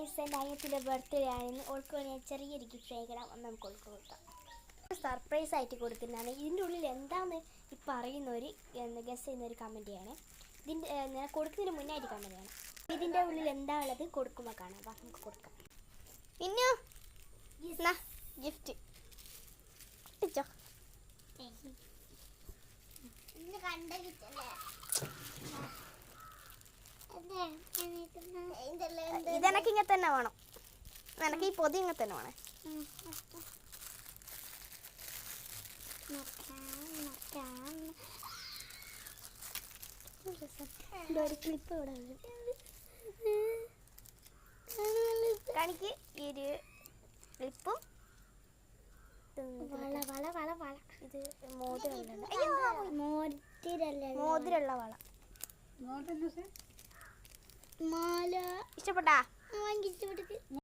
Guys, എൻ്റെ അനിയത്തിൻ്റെ birthday ആയിരുന്നു. ഓൾക്ക് ഞാൻ ചെറിയൊരു ഗിഫ്റ്റ് അയക്കണം. ഒന്ന് നമുക്ക് ഓൾക്ക് കൊടുക്കാം. സർപ്രൈസ് ആയിട്ട് കൊടുക്കുന്നതാണ്. ഇതിൻ്റെ ഉള്ളിൽ എന്താണെന്ന് ഈ പറയുന്നവർ ഗസ് ചെയ്യുന്നൊരു കമൻറ്റ് ചെയ്യണേ. ഇതിൻ്റെ കൊടുക്കുന്നതിന് മുന്നായിട്ട് കമൻറ്റ് ചെയ്യണം. ഇതിൻ്റെ ഉള്ളിൽ എന്താ ഉള്ളത് കൊടുക്കുമ്പോൾ കാണാം. അപ്പം നമുക്ക് കൊടുക്കാം. പിന്നെ ഗിഫ്റ്റ് കിട്ടിച്ചോ. ഇതെനക്ക് ഇങ്ങനെ തന്നെ വേണം. എനിക്ക് ഈ പൊതി ഇങ്ങനെ തന്നെ വേണേ. ഒരു ക്ലിപ്പ് ഇവിടെ കാണിക്ക്. ഈ ഒരു ക്ലിപ്പും ഇത് മോതിരല്ല വള. ഇഷ്ടപ്പെട്ടാ?